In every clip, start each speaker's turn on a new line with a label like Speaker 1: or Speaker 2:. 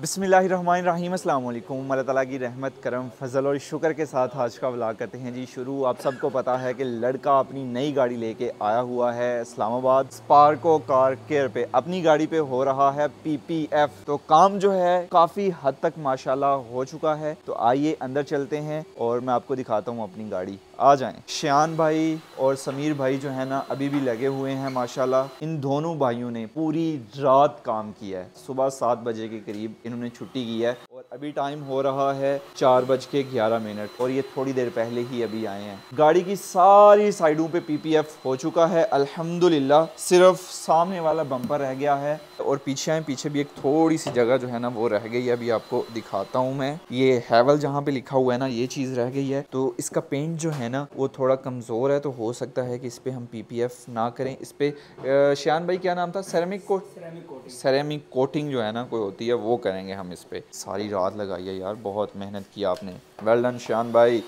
Speaker 1: बिस्मिल्लाहिर्रहमानिर्रहीम अस्सलाम वालेकुम। अल्लाह ताला की रहमत करम फजल और शुक्र के साथ आज का व्लॉग करते हैं जी शुरू। आप सबको पता है कि लड़का अपनी नई गाड़ी लेके आया हुआ है इस्लामाबाद स्पार्को कार केयर पे। अपनी गाड़ी पे हो रहा है PPF। तो काम जो है काफ़ी हद तक माशाल्लाह हो चुका है। तो आइए अंदर चलते हैं और मैं आपको दिखाता हूँ अपनी गाड़ी। आ जाएं। शियान भाई और समीर भाई जो है ना अभी भी लगे हुए हैं माशाल्लाह। इन दोनों भाइयों ने पूरी रात काम किया है। सुबह 7 बजे के करीब इन्होंने छुट्टी की है और अभी टाइम हो रहा है 4:11 और ये थोड़ी देर पहले ही अभी आए हैं। गाड़ी की सारी साइडों पे PPF हो चुका है अल्हम्दुलिल्लाह। सिर्फ सामने वाला बम्पर रह गया है और पीछे भी एक थोड़ी सी जगह जो है ना वो रह गई है। अभी आपको दिखाता हूँ मैं। ये हैवल जहाँ पे लिखा हुआ है ना ये चीज़ रह गई है। तो इसका पेंट जो है ना वो थोड़ा कमज़ोर है, तो हो सकता है कि इस पे हम PPF ना करें। इस पे शियान भाई क्या नाम था? सेरेमिक कोटिंग जो है ना कोई होती है वो करेंगे हम इस पे। सारी रात लगाई है यार, बहुत मेहनत की आपने। वेल डन शियान भाई।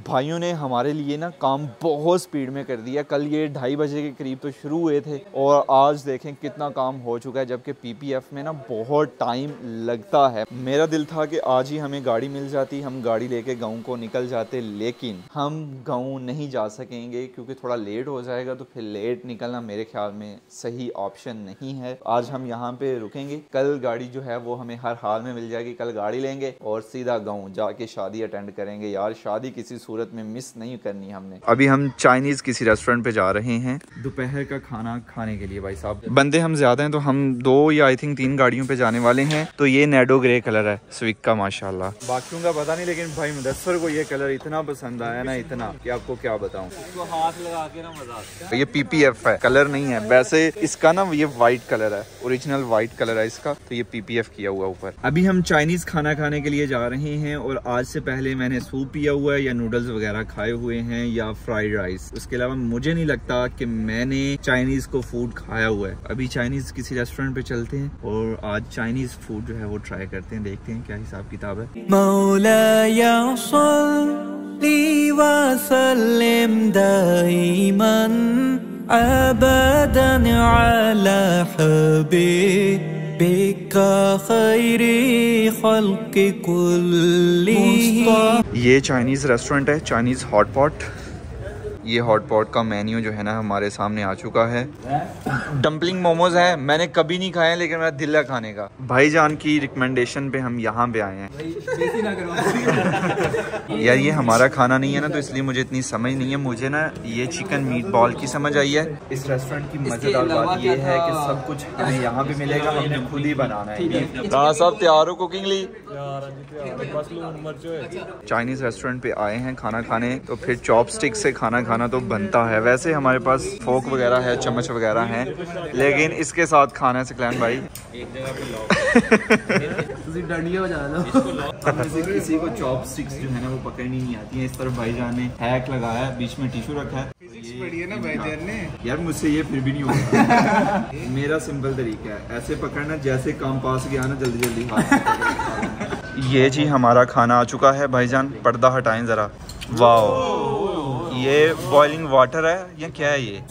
Speaker 1: भाइयों ने हमारे लिए ना काम बहुत स्पीड में कर दिया। कल ये 2:30 बजे के करीब तो शुरू हुए थे और आज देखें कितना काम हो चुका है, जबकि PPF में ना बहुत टाइम लगता है। मेरा दिल था कि आज ही हमें गाड़ी मिल जाती, हम गाड़ी लेके गाँव को निकल जाते, लेकिन हम गाँव नहीं जा सकेंगे क्योंकि थोड़ा लेट हो जाएगा। तो फिर लेट निकलना मेरे ख्याल में सही ऑप्शन नहीं है। आज हम यहाँ पे रुकेंगे, कल गाड़ी जो है वो हमें हर हाल में मिल जाएगी। कल गाड़ी लेंगे और सीधा गाँव जाके शादी अटेंड करेंगे। यार शादी किसी सूरत में मिस नहीं करनी हमने। अभी हम चाइनीज किसी रेस्टोरेंट पे जा रहे हैं दोपहर का खाना खाने के लिए। भाई साहब बंदे हम ज्यादा हैं तो हम 2 या आई थिंक 3 गाड़ियों पे जाने वाले हैं। तो ये नेडो ग्रे कलर है स्विक का माशाल्लाह। बाकियों का पता नहीं, लेकिन भाई मुदस्सर को ये कलर इतना पसंद आया ना, इतना कि आपको क्या बताऊं।
Speaker 2: हाथ लगा के ना मजा।
Speaker 1: ये PPF है, कलर नहीं है। वैसे इसका ना ये व्हाइट कलर है, ओरिजिनल व्हाइट कलर है इसका। तो ये PPF किया हुआ ऊपर। अभी हम चाइनीज खाना खाने के लिए जा रहे हैं और आज से पहले मैंने सूप पिया हुआ है या नूडल्स वगैरह खाए हुए हैं या फ्राइड राइस। उसके अलावा मुझे नहीं लगता कि मैंने चाइनीज को फूड खाया हुआ है। अभी चाइनीज किसी रेस्टोरेंट पे चलते हैं और आज चाइनीज फूड जो है वो ट्राई करते हैं, देखते हैं क्या हिसाब किताब है। मौलाया सल्ली व सल्लिम दाइमन अबदन अला हबीबिका खैरी खल्क़ि कुल्लिही। ये चाइनीज रेस्टोरेंट है, चाइनीज हॉट पॉट। ये हॉट पॉट का मेन्यू जो है ना हमारे सामने आ चुका है। डम्पलिंग मोमोज हैं, मैंने कभी नहीं खाए लेकिन मेरा दिल है खाने का। भाईजान की रिकमेंडेशन पे हम यहाँ पे आए हैं। यार ये हमारा खाना नहीं है ना, तो इसलिए मुझे इतनी समझ नहीं है। मुझे ना ये चिकन मीट बॉल की समझ आई है। इस रेस्टोरेंट की मजेदार बात ये है कि सब कुछ हमें यहाँ पे मिलेगा, हमने खुद ही बनाना है। राणा साहब तैयार हो कुकिंग ली? चाइनीज रेस्टोरेंट पे आए हैं खाना खाने, तो फिर चॉपस्टिक से खाना खाना तो बनता है। वैसे हमारे पास फोक वगैरह है, चम्मच वगैरह हैं, लेकिन इसके साथ खाना है सकलैन भाई। एक जगह पे किसी को चॉपस्टिक्स जो है ना वो पकड़नी नहीं आती है। इस तरफ भाईजान ने हैक लगाया है, बीच में टिश्यू रखा है। पड़ी है ना भाईजान ने। यार मुझसे ये फिर भी नहीं होगा। मेरा सिंपल तरीका है, ऐसे पकड़ना जैसे काम पास गया ना जल्दी जल्दी हाथ। ये जी हमारा खाना आ चुका है भाईजान, पर्दा हटाएं जरा। वाह, ये बॉइलिंग वाटर है या क्या है? ये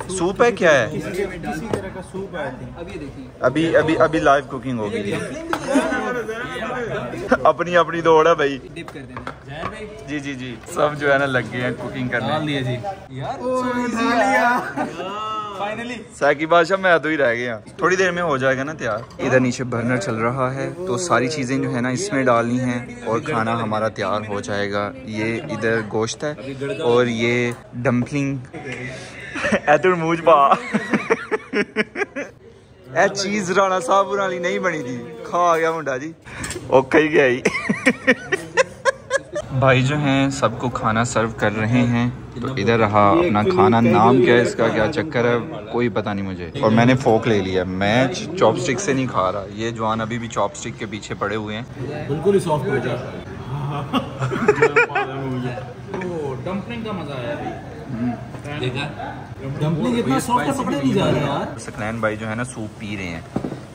Speaker 1: सूप है क्या है? किसी तरह का सूप है। अभी लाइव कुकिंग होगी। अपनी अपनी दौड़ है भाई। डिप कर देना। जी सब जो है ना लग गए हैं कुकिंग करने। जी फाइनली साकी बादशाह मैं तो ही रह गया। थोड़ी देर में हो जाएगा ना तैयार। इधर नीचे बर्नर चल रहा है, तो सारी चीजें जो है ना इसमें डालनी है और खाना हमारा तैयार हो जाएगा। ये इधर गोश्त है और ये डम्पलिंग चीज राणा साहब वाली नहीं बनी थी, खा गया मुंडा जी। ओके ही गया ही। भाई जो हैं सबको खाना सर्व कर रहे हैं। तो इधर रहा अपना खाना। नाम क्या है इसका, क्या चक्कर है कोई पता नहीं मुझे। और मैंने फोक ले लिया, मैं चॉपस्टिक से नहीं खा रहा। ये जवान अभी भी चॉपस्टिक के पीछे पड़े हुए हैं।
Speaker 2: बिल्कुल ही सॉफ्ट हो गया। डम्पलिंग का मजा आया भाई। देखा डम्पलिंग इतना सॉफ्ट पकड़ा नहीं जा रहा यार।
Speaker 1: सकलैन भाई जो है ना सूप पी रहे हैं।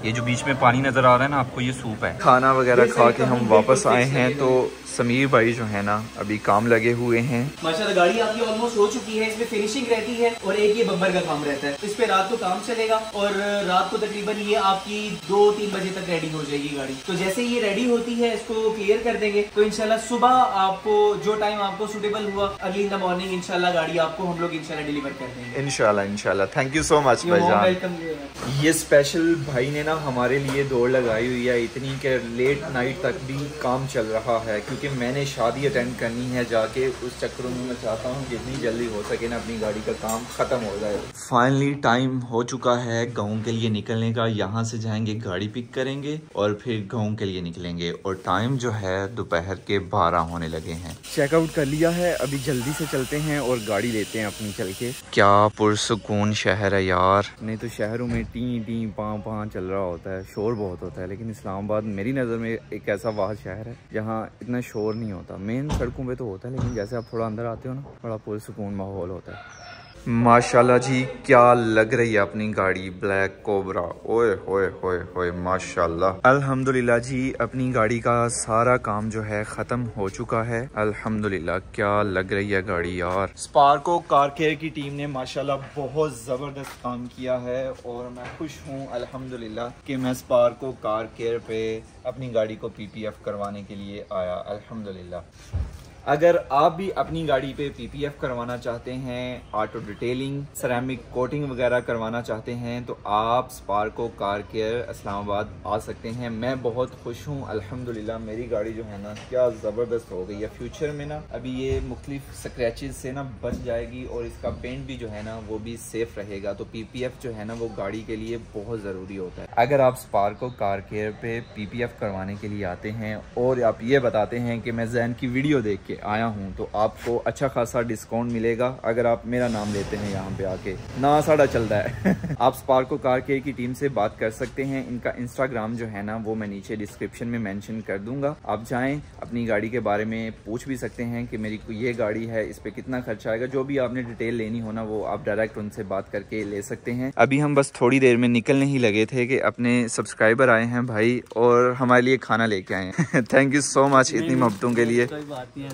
Speaker 1: ये जो बीच में पानी नज़र आ रहा है ना आपको, ये सूप है। खाना वगैरह खा के हम वापस आए हैं तो समीर भाई जो है ना अभी काम लगे हुए हैं।
Speaker 3: माशाल्लाह गाड़ी आपकी ऑलमोस्ट हो चुकी है, इसमें फिनिशिंग रहती है और एक ये बम्पर का काम रहता है। इस पे रात को काम चलेगा और रात को तकरीबन ये आपकी 2-3 बजे तक रेडी हो जाएगी गाड़ी। तो जैसे ये रेडी होती है इसको क्लियर कर देंगे तो इंशाल्लाह सुबह आपको जो टाइम आपको सुटेबल हुआ अर्ली इन द मॉर्निंग इंशाल्लाह गाड़ी आपको हम लोग इंशाल्लाह डिलीवर कर देंगे।
Speaker 1: इंशाल्लाह। थैंक यू सो मच भाईजान।
Speaker 3: वेलकम।
Speaker 1: ये स्पेशल भाई ने ना हमारे लिए दौड़ लगाई हुई है इतनी कि लेट नाइट तक भी काम चल रहा है, क्योंकि मैंने शादी अटेंड करनी है जाके। उस चक्कर में मैं चाहता हूँ जितनी जल्दी हो सके ना अपनी गाड़ी का काम ख़त्म हो जाए। फाइनली टाइम हो चुका है गाँव के लिए निकलने का। यहाँ से जाएंगे, गाड़ी पिक करेंगे और फिर गाँव के लिए निकलेंगे। और टाइम जो है दोपहर के 12 होने लगे हैं। चेकआउट कर लिया है, अभी जल्दी से चलते हैं और गाड़ी लेते हैं अपनी चल के। क्या पुरसुकून शहर है यार। नहीं तो शहरों में टी टी पाँ चल रहा होता है, शोर बहुत होता है, लेकिन इस्लामाबाद मेरी नज़र में एक ऐसा वाह शहर है जहाँ इतना शोर नहीं होता। मेन सड़कों पे तो होता है, लेकिन जैसे आप थोड़ा अंदर आते हो ना, बड़ा पुरसुकून माहौल होता है। माशाल्लाह जी, क्या लग रही है अपनी गाड़ी, ब्लैक कोबरा। ओए होए होए होए माशाल्लाह। अल्हम्दुलिल्लाह जी, अपनी गाड़ी का सारा काम जो है ख़त्म हो चुका है अल्हम्दुलिल्लाह। क्या लग रही है गाड़ी यार। स्पार्को कार केयर की टीम ने माशाल्लाह बहुत ज़बरदस्त काम किया है और मैं खुश हूँ अल्हम्दुलिल्लाह कि मैं स्पार्को कार केयर पे अपनी गाड़ी को PPF करवाने के लिए आया अल्हम्दुलिल्लाह। अगर आप भी अपनी गाड़ी पे PPF करवाना चाहते हैं, ऑटो डिटेलिंग, सेरेमिक कोटिंग वगैरह करवाना चाहते हैं तो आप स्पार्को कार केयर इस्लामाबाद आ सकते हैं। मैं बहुत खुश हूँ अल्हम्दुलिल्लाह। मेरी गाड़ी जो है ना क्या ज़बरदस्त हो गई है। फ्यूचर में ना अभी ये मुख्तलिफ स्क्रैचेस से ना बच जाएगी और इसका पेंट भी जो है ना वो भी सेफ रहेगा। तो PPF जो है ना वो गाड़ी के लिए बहुत ज़रूरी होता है। अगर आप स्पार्को कार केयर पे PPF करवाने के लिए आते हैं और आप ये बताते हैं कि मैं जैन की वीडियो देख के आया हूं तो आपको अच्छा खासा डिस्काउंट मिलेगा अगर आप मेरा नाम लेते हैं यहाँ पे आके। ना साड़ा चलता है। आप स्पार्को कार केयर की टीम से बात कर सकते हैं। इनका इंस्टाग्राम जो है ना वो मैं नीचे डिस्क्रिप्शन में मेंशन कर दूंगा। आप जाएं, अपनी गाड़ी के बारे में पूछ भी सकते हैं कि मेरी ये गाड़ी है, इस पे कितना खर्चा आएगा। जो भी आपने डिटेल लेनी हो ना वो आप डायरेक्ट उनसे बात करके ले सकते हैं। अभी हम बस थोड़ी देर में निकलने ही लगे थे कि अपने सब्सक्राइबर आए हैं भाई और हमारे लिए खाना लेके आए हैं। थैंक यू सो मच इतनी मोहब्बतों के लिए।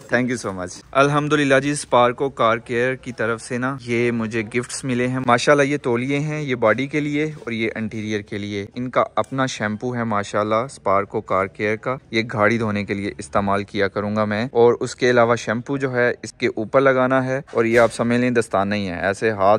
Speaker 1: Thank you so much. अल्हम्दुलिल्लाह जी, स्पार्को कार केयर की तरफ से ना ये मुझे गिफ्ट्स मिले हैं माशाल्लाह। ये तौलिए हैं, ये बॉडी के लिए और ये इंटीरियर के लिए। इनका अपना शैम्पू है माशाल्लाह स्पार्को कार केयर का। ये गाड़ी धोने के लिए इस्तेमाल किया करूंगा मैं। और उसके अलावा शैम्पू जो है इसके ऊपर लगाना है और ये आप समझ लें दस्ताना नहीं है, ऐसे हाथ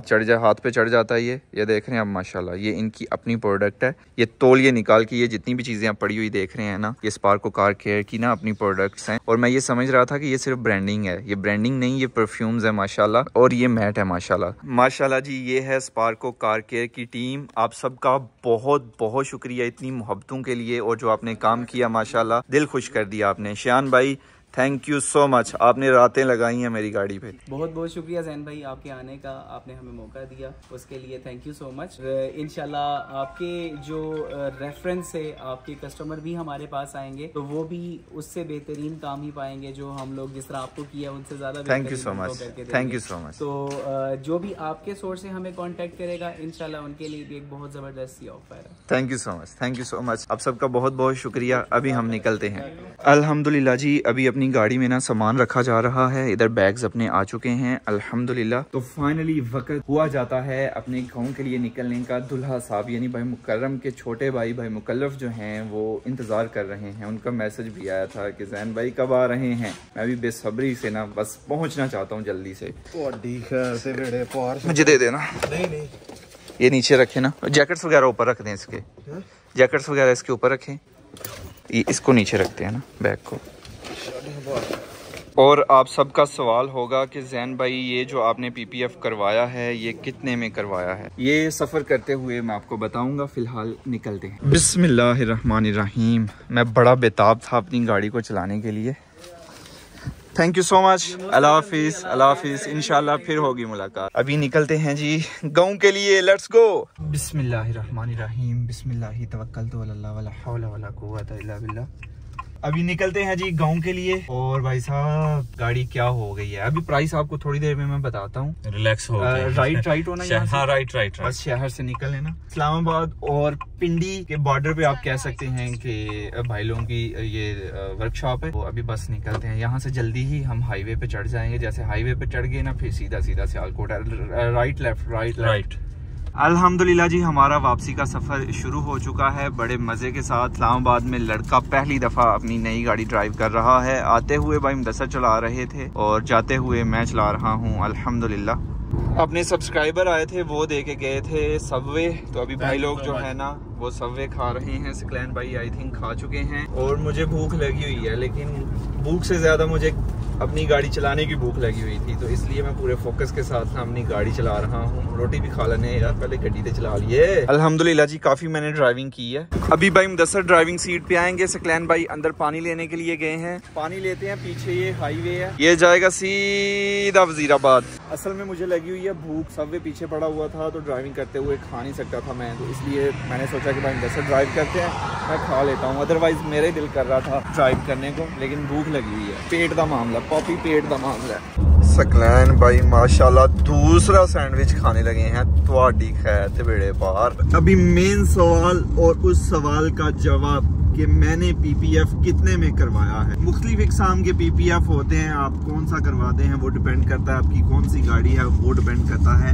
Speaker 1: पे चढ़ जाता है। ये देख रहे हैं आप माशाल्लाह, ये इनकी अपनी प्रोडक्ट है। ये तौलिए निकाल के ये जितनी भी चीजें आप पड़ी हुई देख रहे हैं ना, ये स्पार्को कार केयर की ना अपनी प्रोडक्ट्स हैं। और मैं ये समझ रहा था कि ये सिर्फ ब्रांडिंग है, ये ब्रांडिंग नहीं, ये परफ्यूम्स है माशाल्लाह। और ये मैट है माशाल्लाह जी। ये है स्पार्को कार केयर की टीम। आप सबका बहुत बहुत शुक्रिया इतनी मोहब्बतों के लिए और जो आपने काम किया माशाल्लाह, दिल खुश कर दिया आपने। शान भाई थैंक यू सो मच, आपने रातें लगाई हैं मेरी गाड़ी पे।
Speaker 3: बहुत बहुत शुक्रिया जैन भाई आपके आने का, आपने हमें मौका दिया उसके लिए थैंक यू सो मच। इंशाल्लाह आपके जो रेफरेंस से आपके कस्टमर भी हमारे पास आएंगे तो वो भी उससे बेहतरीन काम ही पाएंगे जो हम लोग जिस तरह आपको किया उनसे ज़्यादा।
Speaker 1: Thank you so much, thank you so much.
Speaker 3: तो जो भी आपके सोर्स से हमें कॉन्टेक्ट करेगा इंशाल्लाह उनके लिए भी एक बहुत ज़बरदस्त सी ऑफर है।
Speaker 1: Thank you so much, thank you so much. आप सबका बहुत बहुत शुक्रिया। अभी हम निकलते हैं अल्हम्दुलिल्लाह जी। अभी अपनी गाड़ी में ना सामान रखा जा रहा है, इधर बैग्स अपने आ चुके हैं अल्हम्दुलिल्लाह। तो फाइनली वक्त हुआ जाता है अपने गाँव के लिए निकलने का। दुल्हा साहब यानी भाई मुकर्रम के छोटे भाई मुकल्लफ जो हैं वो इंतजार कर रहे हैं। उनका मैसेज भी आया था कि जैन भाई कब आ रहे हैं। मैं भी बेसब्री से ना बस पहुंचना चाहता हूँ जल्दी से। मुझे दे देना। नहीं ये नीचे रखे ना, जैकेट्स वगैरह ऊपर रख दें, इसके जैकेट्स वगैरह इसके ऊपर रखें, इसको नीचे रखते हैं ना बैग को। और आप सबका सवाल होगा कि जैन भाई ये जो आपने PPF करवाया है ये कितने में करवाया है। ये सफ़र करते हुए मैं आपको बताऊंगा, फ़िलहाल निकलते हैं। बिस्मिल्लाहिर्रहमानिर्रहीम। मैं बड़ा बेताब था अपनी गाड़ी को चलाने के लिए। Thank you so much. अल्लाह हाफिज़, अल्लाह हाफिज़। इंशाल्लाह फिर होगी मुलाकात। अभी निकलते हैं जी गाँव के लिए, लेट्स गो। बिस्मिल्लाहिर्रहमानिर्रहीम, बिस्मिल्लाहि तवक्कलतु अला अल्लाह वला हौला वला कुव्वता इल्ला बिल्लाह। अभी निकलते हैं जी गांव के लिए। और भाई साहब गाड़ी क्या हो गई है, अभी प्राइस आपको थोड़ी देर में मैं बताता हूँ।
Speaker 2: रिलैक्स हो
Speaker 1: राइट होना यहाँ से?
Speaker 2: हाँ राइट
Speaker 1: बस शहर से निकल लेना। इस्लामाबाद और पिंडी के बॉर्डर पे आप कह सकते हैं कि भाई लोगों की ये वर्कशॉप है। तो अभी बस निकलते हैं यहाँ से, जल्दी ही हम हाईवे पे चढ़ जाएंगे। जैसे हाईवे पे चढ़ गए ना, फिर सीधा सियालकोट, राइट लेफ्ट। अल्हम्दुलिल्लाह जी, हमारा वापसी का सफ़र शुरू हो चुका है बड़े मज़े के साथ। इस्लामाबाद में लड़का पहली दफ़ा अपनी नई गाड़ी ड्राइव कर रहा है। आते हुए भाई मुदस्सर चला रहे थे और जाते हुए मैं चला रहा हूँ अल्हम्दुलिल्लाह। अपने सब्सक्राइबर आए थे, वो दे के गए थे सबवे। तो अभी भाई लोग जो है ना वो सबवे खा रहे हैं। सकलैन भाई आई थिंक खा चुके हैं और मुझे भूख लगी हुई है, लेकिन भूख से ज़्यादा मुझे अपनी गाड़ी चलाने की भूख लगी हुई थी। तो इसलिए मैं पूरे फोकस के साथ ना अपनी गाड़ी चला रहा हूँ। रोटी भी खा लेने यार, पहले गड्डी से चला लिए। अल्हम्दुलिल्लाह जी, काफ़ी मैंने ड्राइविंग की है। अभी भाई मुदस्सर ड्राइविंग सीट पे आएंगे। सकलैन भाई अंदर पानी लेने के लिए गए हैं, पानी लेते हैं। पीछे ये हाईवे है, ये जाएगा सीधा वजीराबाद। असल में मुझे लगी हुई है भूख, सबवे पीछे पड़ा हुआ था तो ड्राइविंग करते हुए खा नहीं सकता था मैं, तो इसलिए मैंने सोचा कि भाई मुदस्सर ड्राइव करते हैं, मैं खा लेता हूँ। अदरवाइज मेरे दिल कर रहा था ड्राइव करने को, लेकिन भूख लगी हुई है। पेट का मामला, पॉपी पेट का मामला है। सकलैन भाई माशाल्लाह दूसरा सैंडविच खाने लगे हैं। थोड़ी खैर ते बेड़े पार। अभी मेन सवाल और उस सवाल का जवाब कि मैंने पीपीएफ कितने में करवाया है। मुख्तलिफ इकसाम के पीपीएफ होते हैं, आप कौन सा करवाते हैं वो डिपेंड करता है, आपकी कौन सी गाड़ी है वो डिपेंड करता है।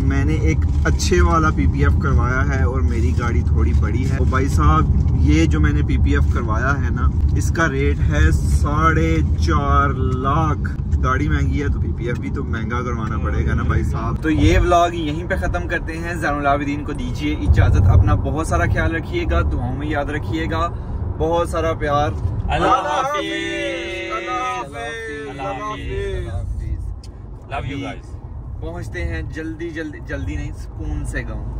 Speaker 1: मैंने एक अच्छे वाला पीपीएफ करवाया है और मेरी गाड़ी थोड़ी बड़ी है। तो भाई साहब ये जो मैंने पीपीएफ करवाया है ना, इसका रेट है 4.5 लाख। गाड़ी महंगी है तो पीपीएफ भी तो महंगा करवाना पड़ेगा ना भाई साहब। तो ये व्लॉग यहीं पे खत्म करते हैं। ज़ैनुल आबिदीन को दीजिए इजाजत। अपना बहुत सारा ख्याल रखिएगा, दुआओं में याद रखिएगा। बहुत सारा प्यार।
Speaker 2: अल्लाह हाफिज़। Love you guys.
Speaker 1: पहुंचते हैं जल्दी नहीं, सुकून से गाँव।